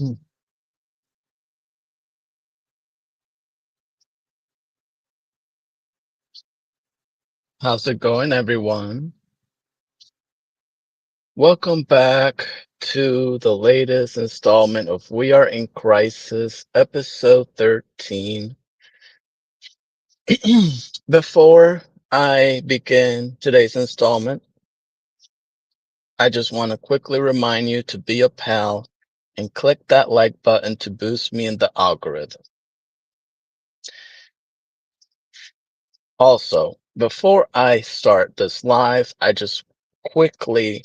Mm. How's it going, everyone? Welcome back to the latest installment of We Are in Crisis, episode 13. Before I begin today's installment, I just want to quickly remind you to be a pal and click that like button to boost me in the algorithm. Also, before I start this live, I just quickly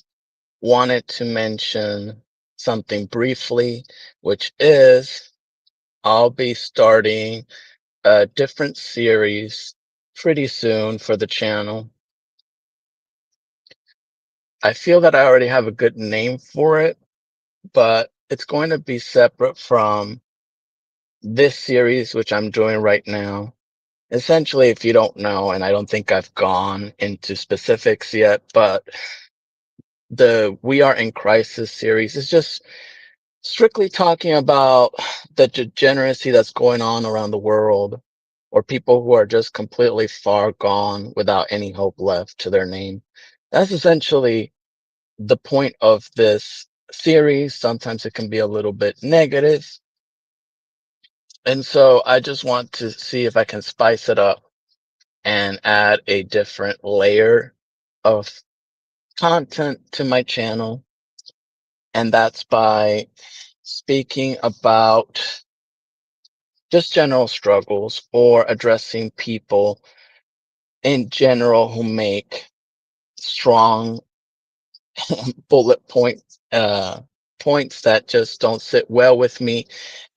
wanted to mention something briefly, which is I'll be starting a different series pretty soon for the channel. I feel that I already have a good name for it, but it's going to be separate from this series, which I'm doing right now. Essentially, if you don't know, and I don't think I've gone into specifics yet, but the We Are in Crisis series is just strictly talking about the degeneracy that's going on around the world, or people who are just completely far gone without any hope left to their name. That's essentially the point of this series. Sometimes it can be a little bit negative. And so I just want to see if I can spice it up and add a different layer of content to my channel. And that's by speaking about just general struggles or addressing people in general who make strong bullet points that just don't sit well with me,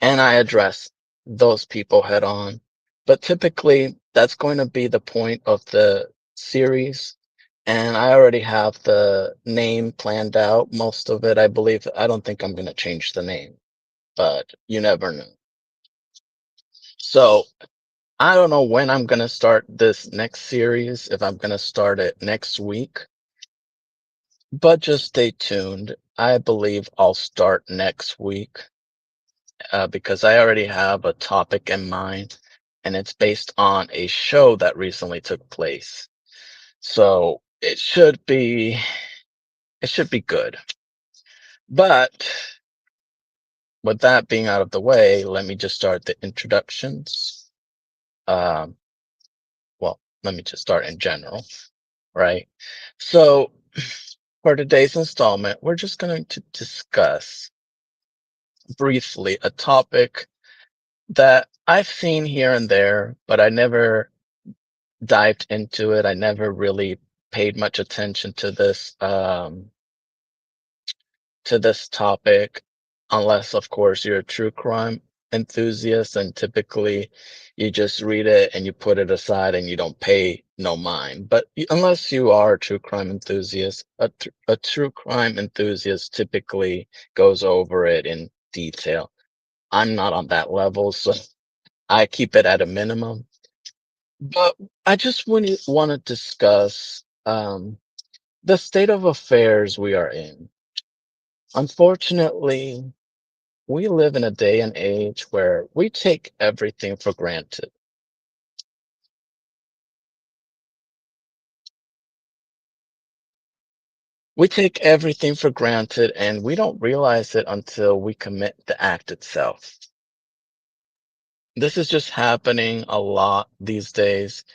and I address those people head on. But typically that's going to be the point of the series, and I already have the name planned out, most of it. I believe I don't think I'm going to change the name, but you never know. So I don't know when I'm going to start this next series, if I'm going to start it next week, but just stay tuned. I believe I'll start next week because I already have a topic in mind, and it's based on a show that recently took place. So it should be good. But with that being out of the way, let me just start the introductions. Um, well, let me just start in general, right? So for today's installment, we're just going to discuss briefly a topic that I've seen here and there, but I never dived into it. I never really paid much attention to this topic, unless, of course, you're a true crime enthusiast, and typically you just read it and you put it aside and you don't pay no mind. But unless you are a true crime enthusiast, a true crime enthusiast typically goes over it in detail. I'm not on that level, so I keep it at a minimum. But I just want to discuss the state of affairs we are in. Unfortunately, we live in a day and age where we take everything for granted. We take everything for granted and we don't realize it until we commit the act itself. This is just happening a lot these days.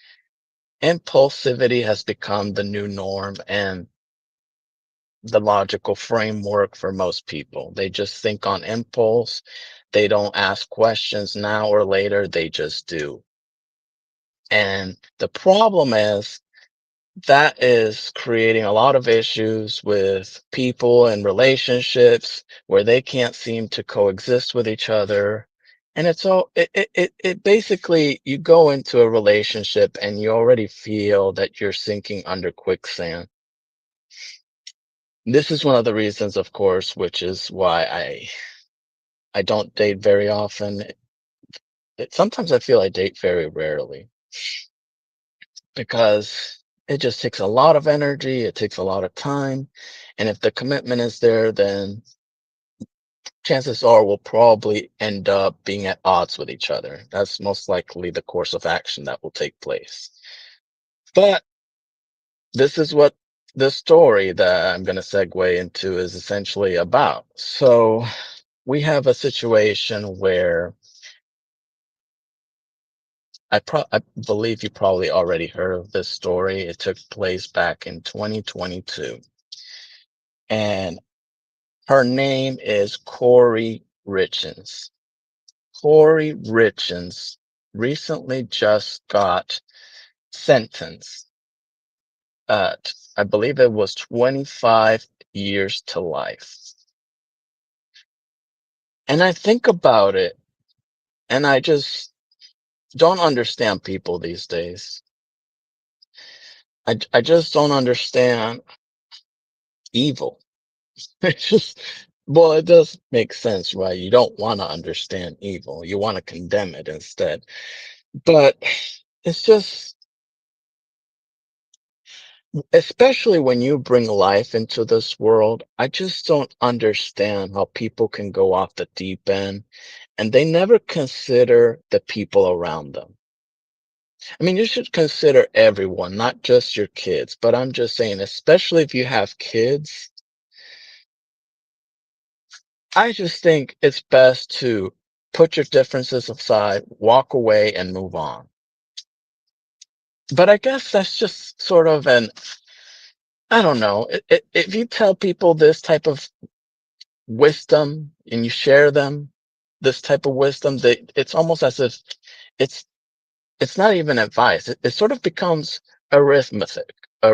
Impulsivity has become the new norm and the logical framework for most people. They just think on impulse. They don't ask questions now or later, they just do. And the problem is that is creating a lot of issues with people and relationships where they can't seem to coexist with each other. And it's all it basically you go into a relationship and you already feel that you're sinking under quicksand. This is one of the reasons, of course, which is why I don't date very often. Sometimes I feel I date very rarely because it just takes a lot of energy, it takes a lot of time, and if the commitment is there, then chances are we'll probably end up being at odds with each other. That's most likely the course of action that will take place. But this is what the story that I'm going to segue into is essentially about. So we have a situation where I believe you probably already heard of this story. It took place back in 2022, and her name is Corey Richens. Corey Richens recently just got sentenced at, I believe it was 25 years to life. And I think about it, and I just don't understand people these days. I just don't understand evil. It just, well, it does make sense, right? You don't want to understand evil. You want to condemn it instead. But it's just, especially when you bring life into this world, I just don't understand how people can go off the deep end and they never consider the people around them. I mean, you should consider everyone, not just your kids, but I'm just saying, especially if you have kids, I just think it's best to put your differences aside, walk away, and move on. But I guess that's just sort of an, I don't know. If you tell people this type of wisdom and you share them, this type of wisdom, it's almost as if it's it's not even advice. It sort of becomes arithmetic. I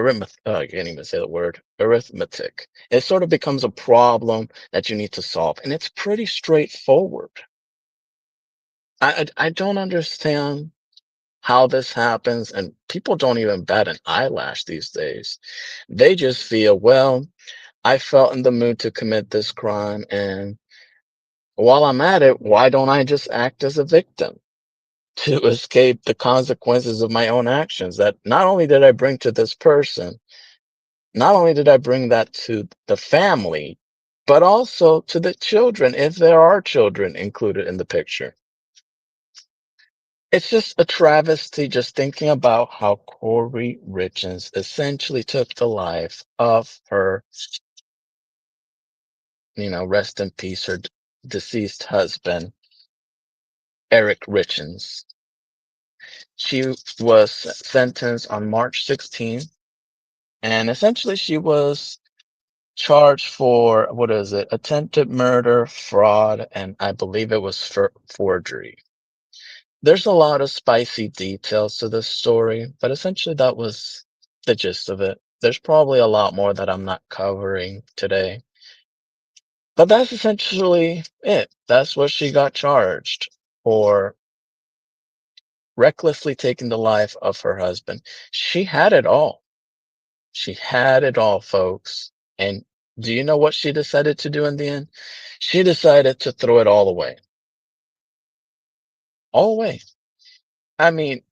can't even say the word arithmetic. It sort of becomes a problem that you need to solve, and it's pretty straightforward. I don't understand how this happens, and people don't even bat an eyelash these days. They just feel, well, I felt in the mood to commit this crime, and while I'm at it, why don't I just act as a victim to escape the consequences of my own actions that not only did I bring to this person, not only did I bring that to the family, but also to the children, if there are children included in the picture. It's just a travesty just thinking about how Corey Richens essentially took the life of her, rest in peace, her deceased husband, Eric Richens. She was sentenced on March 16th, and essentially she was charged for, what is it, attempted murder, fraud, and I believe it was for forgery. There's a lot of spicy details to this story, but essentially that was the gist of it. There's probably a lot more that I'm not covering today, but that's essentially it. That's what she got charged for, recklessly taking the life of her husband. She had it all. She had it all, folks. And do you know what she decided to do in the end? She decided to throw it all away. All away. I mean,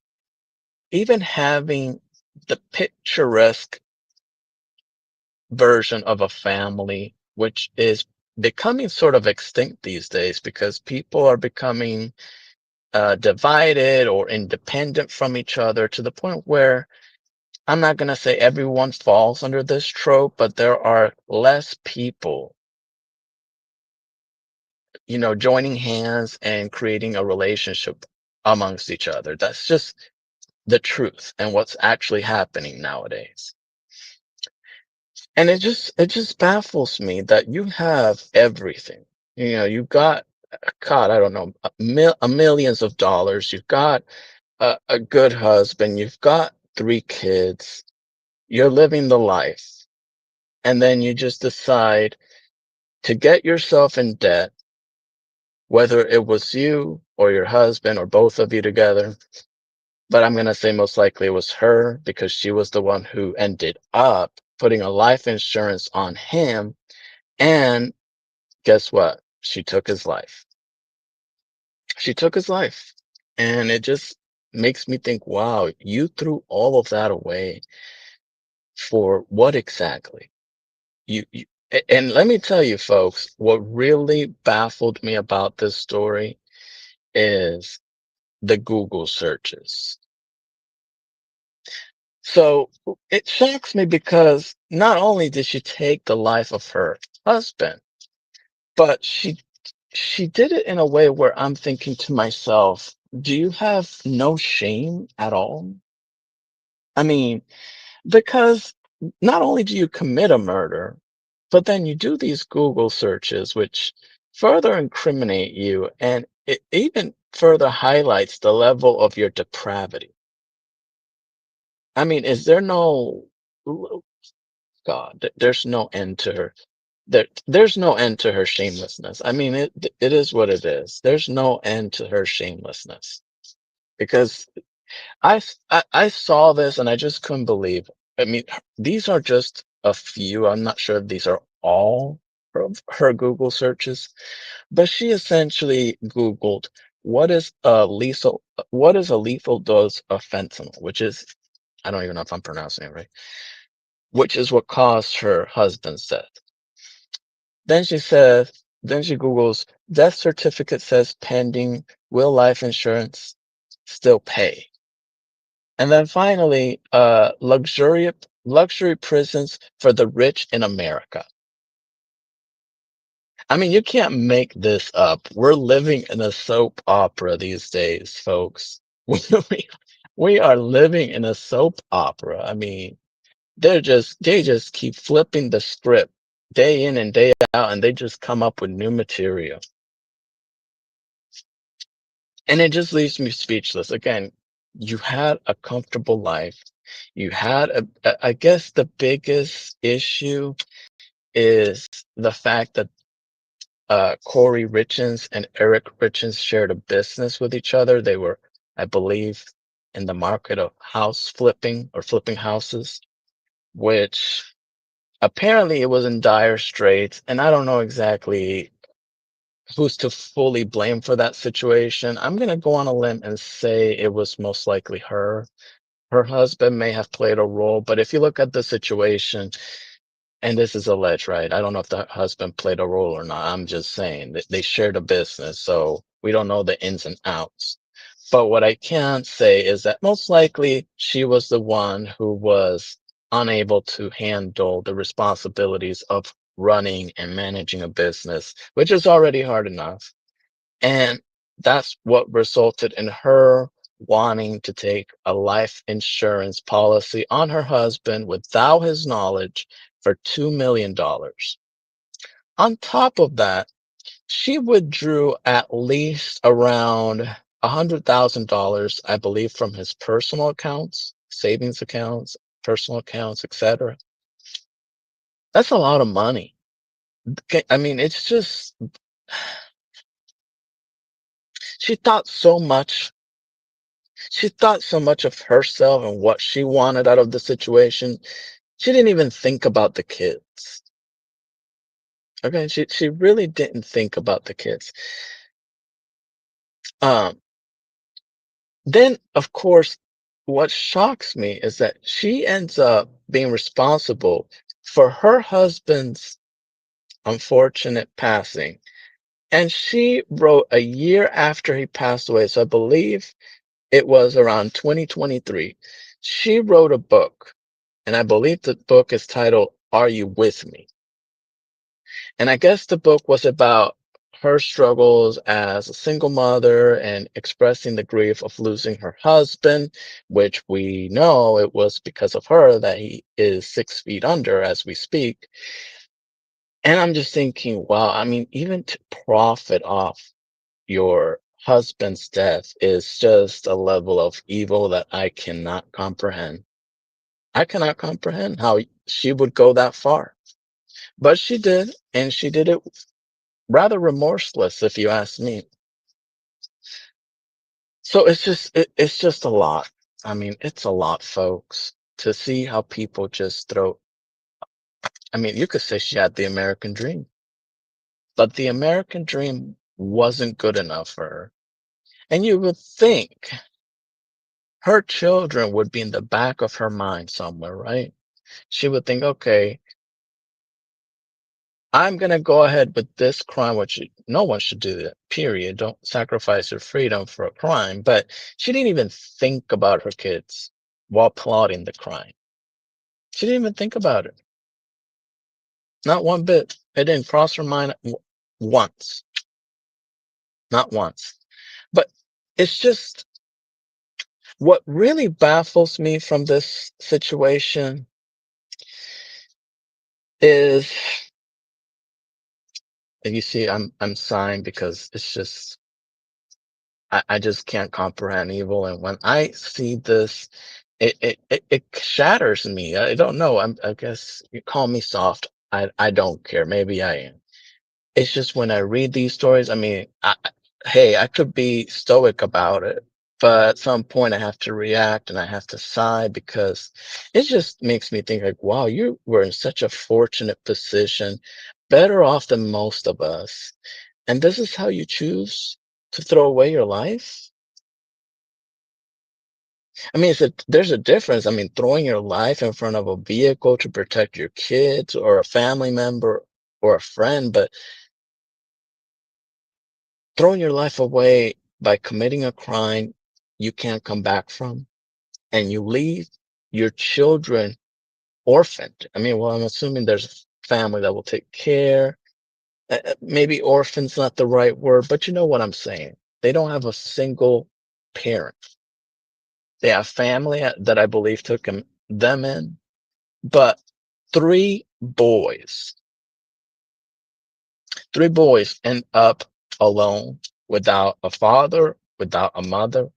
even having the picturesque version of a family, which is becoming sort of extinct these days because people are becoming divided or independent from each other to the point where I'm not going to say everyone falls under this trope, but there are less people, joining hands and creating a relationship amongst each other. That's just the truth and what's actually happening nowadays. And it just baffles me that you have everything. You've got, God, I don't know, millions of dollars. You've got a good husband. You've got three kids. You're living the life, and then you just decide to get yourself in debt, whether it was you or your husband or both of you together. But I'm going to say most likely it was her because she was the one who ended up putting a life insurance on him. And guess what? She took his life. She took his life. And it just makes me think, wow, you threw all of that away for what exactly? And let me tell you, folks, what really baffled me about this story is the Google searches. So it shocks me because not only did she take the life of her husband, but she did it in a way where I'm thinking to myself, do you have no shame at all? I mean, because not only do you commit a murder, but then you do these Google searches, which further incriminate you, and it even further highlights the level of your depravity. I mean, is there no God? There's no end to her. There's no end to her shamelessness. I mean, it is what it is. There's no end to her shamelessness because I saw this and I just couldn't believe. I mean, these are just a few. I'm not sure if these are all of her Google searches, but she essentially Googled what is a lethal dose of fentanyl, which is I don't even know if I'm pronouncing it right, which is what caused her husband's death. Then she says, then she Googles death certificate says pending, will life insurance still pay? And then finally, luxury prisons for the rich in America. I mean, you can't make this up. We're living in a soap opera these days, folks. We, we are living in a soap opera. I mean, they just keep flipping the script day in and day out, and they just come up with new material. And it just leaves me speechless. Again, you had a comfortable life. You had I guess the biggest issue is the fact that Corey Richens and Eric Richens shared a business with each other. They were, I believe, in the market of house flipping or flipping houses, which apparently it was in dire straits. And I don't know exactly who's to fully blame for that situation. I'm going to go on a limb and say it was most likely her. Her husband may have played a role, but if you look at the situation, and this is alleged, right? I don't know if the husband played a role or not. I'm just saying that they shared a business, so we don't know the ins and outs. But what I can say is that most likely she was the one who was unable to handle the responsibilities of running and managing a business, which is already hard enough. And that's what resulted in her wanting to take a life insurance policy on her husband without his knowledge for $2 million. On top of that, she withdrew at least around $100,000, I believe, from his personal accounts, savings accounts, personal accounts, etc. That's a lot of money. I mean, it's just she thought so much She thought so much of herself and what she wanted out of the situation. She didn't even think about the kids. Okay, she really didn't think about the kids. Um, then of course, what shocks me is that she ends up being responsible for her husband's unfortunate passing. And she wrote a year after he passed away, so I believe it was around 2023. She wrote a book, and I believe the book is titled Are You With Me? And I guess the book was about her struggles as a single mother and expressing the grief of losing her husband, which we know it was because of her that he is 6 feet under as we speak. And I'm just thinking, wow, I mean, even to profit off your husband's death is just a level of evil that I cannot comprehend. I cannot comprehend how she would go that far. But she did, and she did it rather remorseless, if you ask me. So it's just a lot. I mean, it's a lot, folks, to see how people just throw. I mean, you could say she had the American dream, but the American dream wasn't good enough for her. And you would think her children would be in the back of her mind somewhere, right? She would think, okay, I'm going to go ahead with this crime, which no one should do that, period. Don't sacrifice your freedom for a crime. But she didn't even think about her kids while plotting the crime. She didn't even think about it. Not one bit. It didn't cross her mind once. Not once. But it's just what really baffles me from this situation is, and you see, I'm sighing because it's just I just can't comprehend evil. And when I see this, it shatters me. I don't know. I guess you call me soft. I don't care. Maybe I am. It's just when I read these stories, I mean, hey, I could be stoic about it, but at some point I have to react and I have to sigh because it just makes me think like, wow, you were in such a fortunate position, better off than most of us. And this is how you choose to throw away your life? I mean, there's a difference. I mean, throwing your life in front of a vehicle to protect your kids or a family member or a friend, but throwing your life away by committing a crime you can't come back from, and you leave your children orphaned. I mean, well, I'm assuming there's a family that will take care. Maybe orphan's not the right word, but you know what I'm saying. They don't have a single parent. They have family that I believe took them in, but three boys, three boys end up alone without a father, without a mother.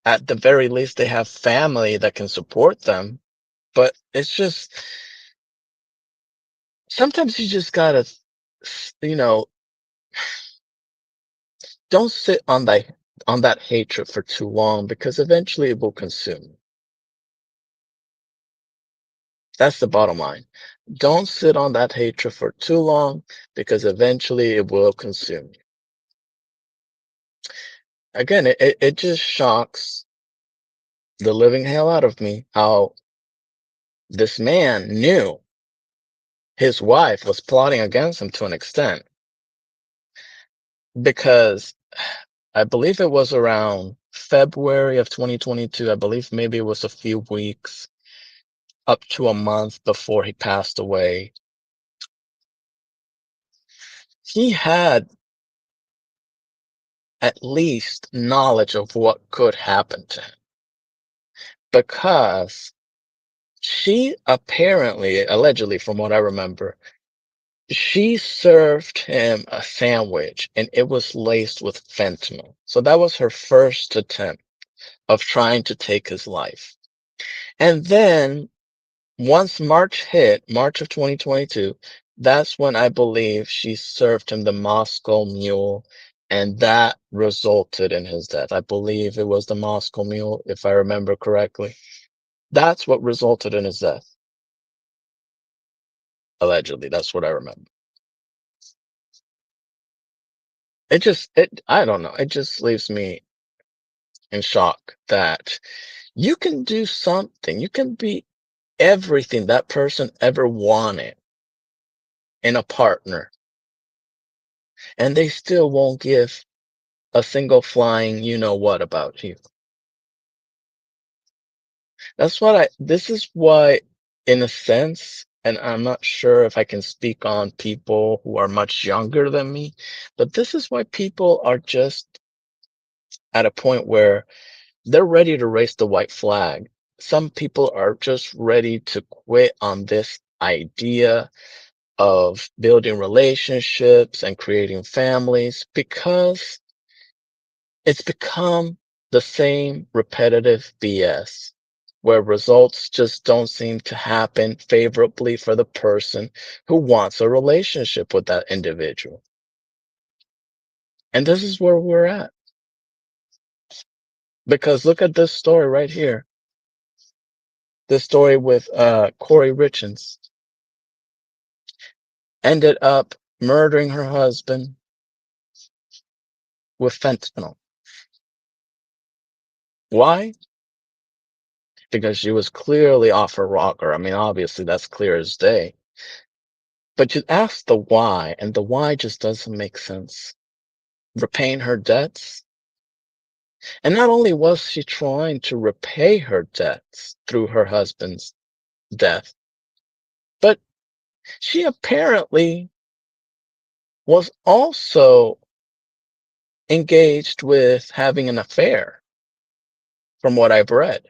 At the very least, they have family that can support them, but it's just sometimes you just gotta, you know, don't sit on that hatred for too long because eventually it will consume you. That's the bottom line. Don't sit on that hatred for too long because eventually it will consume you. Again, it just shocks the living hell out of me how this man knew his wife was plotting against him to an extent because I believe it was around February of 2022. I believe maybe it was a few weeks up to a month before he passed away. He had at least knowledge of what could happen to him because she apparently, allegedly, from what I remember, she served him a sandwich and it was laced with fentanyl. So that was her first attempt of trying to take his life. And then once March hit, March of 2022, that's when I believe she served him the Moscow Mule, and that resulted in his death. I believe it was the Moscow Mule, if I remember correctly. That's what resulted in his death, allegedly. That's what I remember. I don't know. It just leaves me in shock that you can do something. You can be everything that person ever wanted in a partner, and they still won't give a single flying you know what about you. This is why, in a sense, and I'm not sure if I can speak on people who are much younger than me, but this is why people are just at a point where they're ready to raise the white flag. Some people are just ready to quit on this idea of building relationships and creating families because it's become the same repetitive BS. where results just don't seem to happen favorably for the person who wants a relationship with that individual. And this is where we're at. Because look at this story right here. This story with Corey Richens ended up murdering her husband with fentanyl. Why? Because she was clearly off her rocker. I mean, obviously that's clear as day. But you ask the why, and the why just doesn't make sense. Repaying her debts? And not only was she trying to repay her debts through her husband's death, but she apparently was also engaged with having an affair, from what I've read.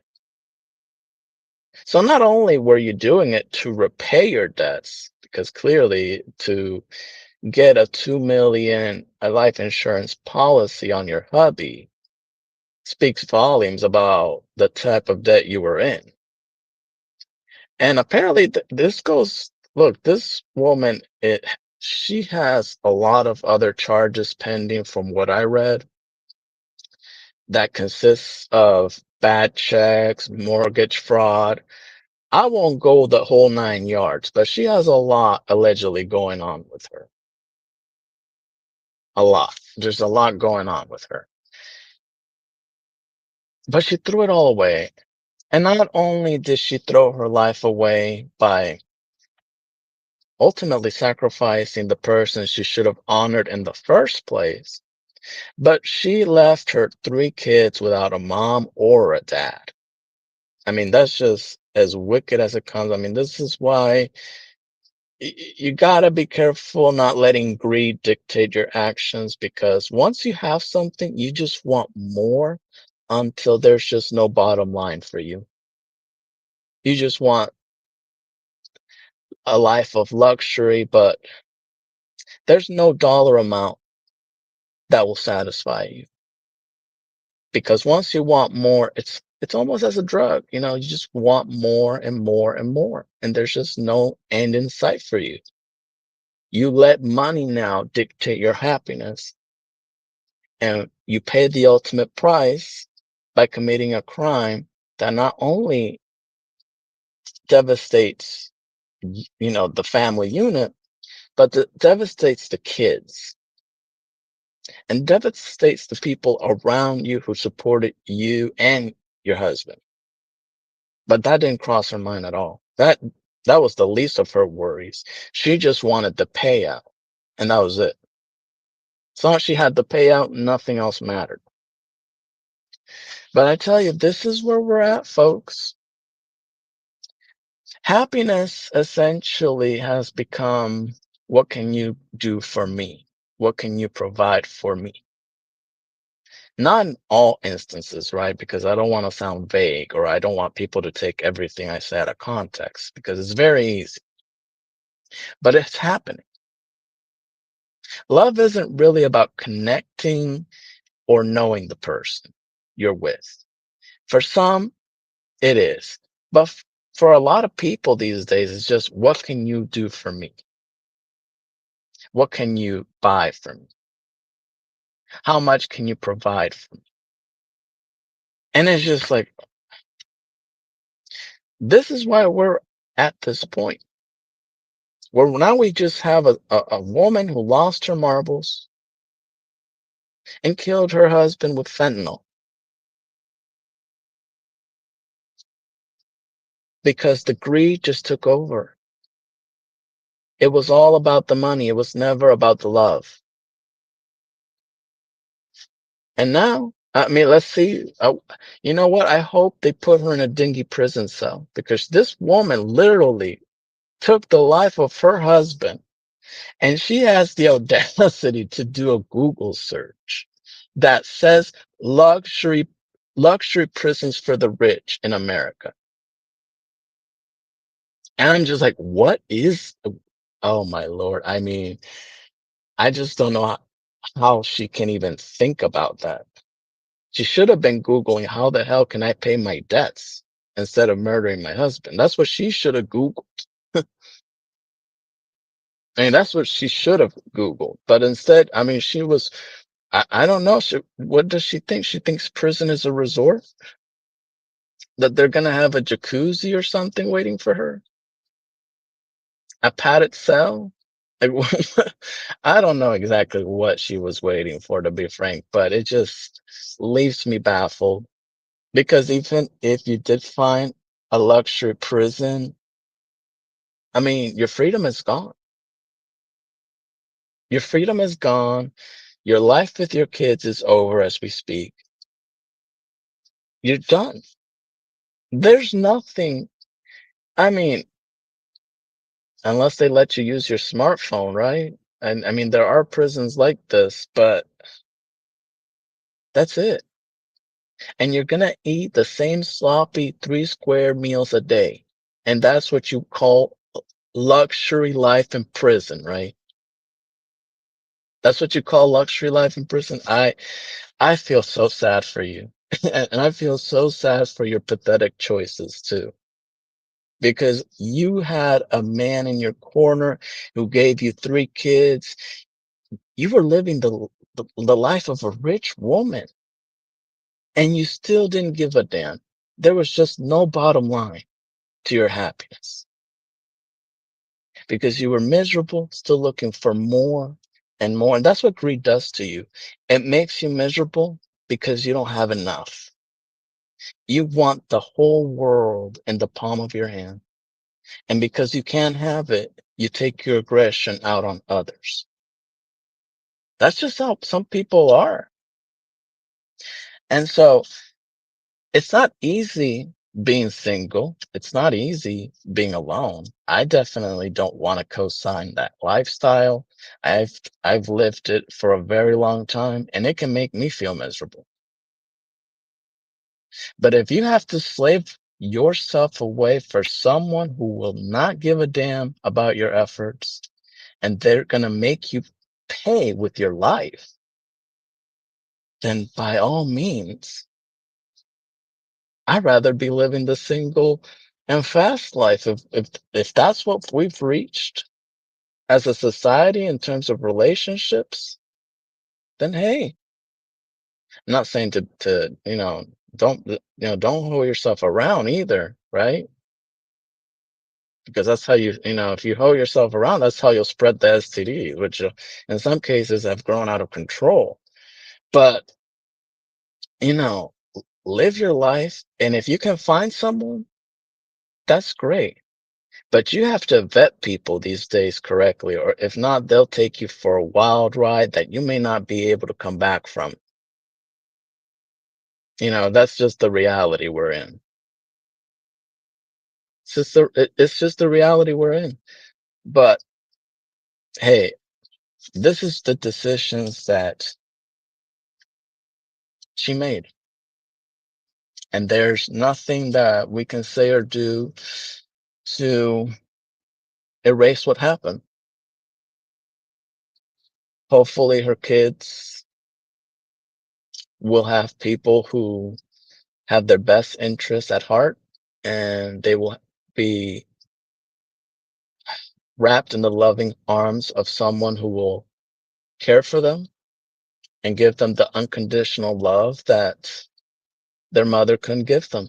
So not only were you doing it to repay your debts, because clearly to get a 2 million life insurance policy on your hubby speaks volumes about the type of debt you were in. And apparently this goes, look, this woman, she has a lot of other charges pending from what I read that consists of bad checks, mortgage fraud. I won't go the whole 9 yards, but she has a lot allegedly going on with her. A lot. There's a lot going on with her. But she threw it all away. And not only did she throw her life away by ultimately sacrificing the person she should have honored in the first place, but she left her 3 kids without a mom or a dad. I mean, that's just as wicked as it comes. I mean, this is why you gotta be careful not letting greed dictate your actions, because once you have something, you just want more until there's just no bottom line for you. You just want a life of luxury, but there's no dollar amount that will satisfy you. Because once you want more, it's almost as a drug, you just want more and more and more, and there's just no end in sight for you. You let money now dictate your happiness, and you pay the ultimate price by committing a crime that not only devastates, the family unit, but devastates the kids and devastates the people around you who supported you and your husband. But that didn't cross her mind at all. That was the least of her worries. She just wanted the payout, and that was it. As long as she had the payout, nothing else mattered. But I tell you, this is where we're at, folks. Happiness essentially has become, what can you do for me? What can you provide for me? Not in all instances, right? Because I don't want to sound vague, or I don't want people to take everything I say out of context, because it's very easy. But it's happening. Love isn't really about connecting or knowing the person you're with. For some, it is. But for a lot of people these days, it's just, what can you do for me? What can you buy for me? How much can you provide for me? And it's just like, this is why we're at this point where now we just have a woman who lost her marbles and killed her husband with fentanyl because the greed just took over. It was all about the money. It was never about the love. And now, I mean, let's see. You know what? I hope they put her in a dingy prison cell, because this woman literally took the life of her husband, and she has the audacity to do a Google search that says luxury prisons for the rich in America. And I'm just like, what is, oh my Lord. I mean, I just don't know how she can even think about that. She should have been Googling, how the hell can I pay my debts? instead of murdering my husband. That's what she should have Googled. I mean, that's what she should have Googled. But instead, I mean, I don't know. What does she think? She thinks prison is a resort? That they're going to have a jacuzzi or something waiting for her? A padded cell? Like, I don't know exactly what she was waiting for, to be frank, but it just leaves me baffled. Because even if you did find a luxury prison, I mean, your freedom is gone. Your freedom is gone. Your life with your kids is over as we speak. You're done. There's nothing. I mean, unless they let you use your smartphone, right? And I mean, there are prisons like this, but that's it. And you're gonna eat the same sloppy 3 square meals a day. And that's what you call luxury life in prison, right? That's what you call luxury life in prison. I feel so sad for you. And I feel so sad for your pathetic choices too. Because you had a man in your corner who gave you 3 kids. You were living the life of a rich woman, and you still didn't give a damn. There was just no bottom line to your happiness because you were miserable, still looking for more and more. And that's what greed does to you. It makes you miserable because you don't have enough. You want the whole world in the palm of your hand. And because you can't have it, you take your aggression out on others. That's just how some people are. And so it's not easy being single. It's not easy being alone. I definitely don't want to co-sign that lifestyle. I've lived it for a very long time and it can make me feel miserable. But if you have to slave yourself away for someone who will not give a damn about your efforts and they're going to make you pay with your life, then by all means, I'd rather be living the single and fast life. If that's what we've reached as a society in terms of relationships, then hey, I'm not saying to don't hold yourself around either, right? Because that's how if you hold yourself around, that's how you'll spread the STD, which in some cases have grown out of control. But you know, live your life, and if you can find someone, that's great. But you have to vet people these days correctly, or if not, they'll take you for a wild ride that you may not be able to come back from. That's just the reality we're in. It's just the reality we're in. But hey, this is the decisions that she made, and there's nothing that we can say or do to erase what happened. Hopefully, her kids will have people who have their best interests at heart, and they will be wrapped in the loving arms of someone who will care for them and give them the unconditional love that their mother couldn't give them.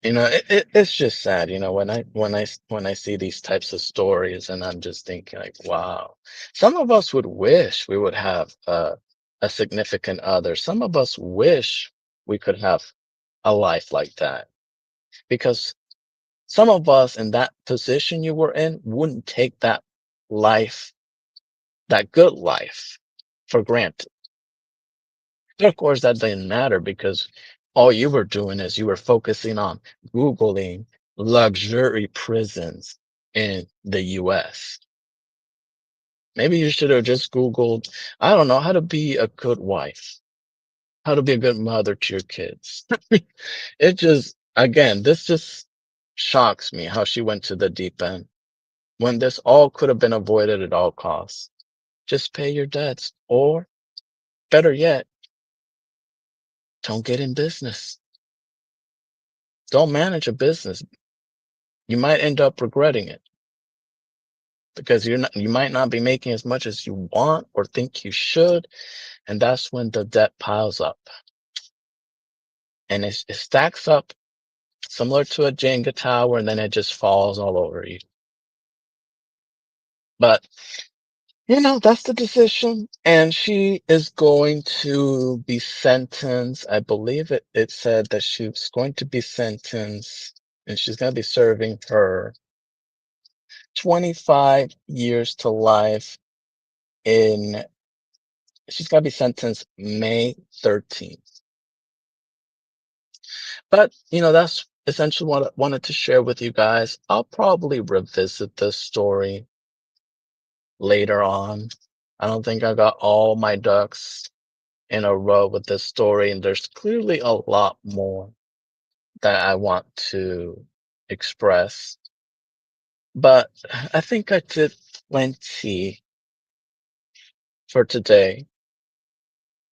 It's just sad, when I see these types of stories, and I'm just thinking like, wow. Some of us would wish we would have a significant other. Some of us wish we could have a life like that because some of us in that position you were in wouldn't take that life, that good life, for granted. But of course, that didn't matter because all you were doing is you were focusing on Googling luxury prisons in the US. Maybe you should have just Googled, I don't know, how to be a good wife, how to be a good mother to your kids. Again, this just shocks me how she went to the deep end when this all could have been avoided at all costs. Just pay your debts, or better yet, don't get in business. Don't manage a business. You might end up regretting it because you might not be making as much as you want or think you should, and that's when the debt piles up. And it stacks up similar to a Jenga tower, and then it just falls all over you. But that's the decision. And she is going to be sentenced. I believe it said that she was going to be sentenced and she's going to be serving her 25 years to life in, she's going to be sentenced May 13th. But, that's essentially what I wanted to share with you guys. I'll probably revisit this story later on. I don't think I got all my ducks in a row with this story, and there's clearly a lot more that I want to express. But I think I did plenty for today.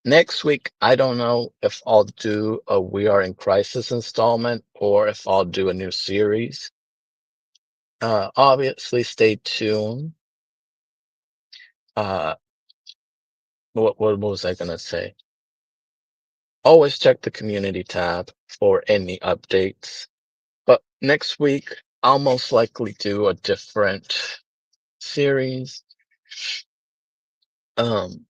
Next week, I don't know if I'll do a We Are in Crisis installment or if I'll do a new series. Obviously, stay tuned. Uh, what was I gonna say? Always check the community tab for any updates. But next week, I'll most likely do a different series, um,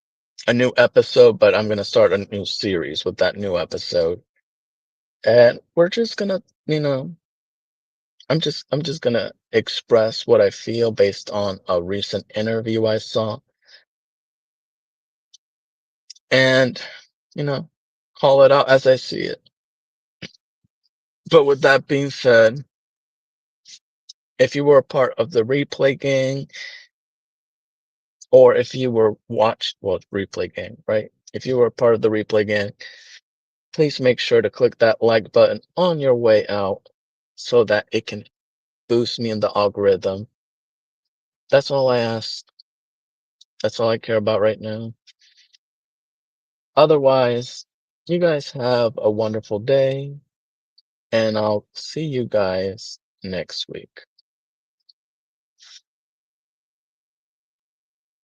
a new episode, but I'm gonna start a new series with that new episode. And we're just gonna, I'm just gonna express what I feel based on a recent interview I saw and, you know, call it out as I see it. But with that being said, if you were a part of the replay gang, or if you were watched, well, replay gang, right? If you were a part of the replay gang, please make sure to click that like button on your way out so that it can boost me in the algorithm. That's all I ask. That's all I care about right now. Otherwise, you guys have a wonderful day, and I'll see you guys next week.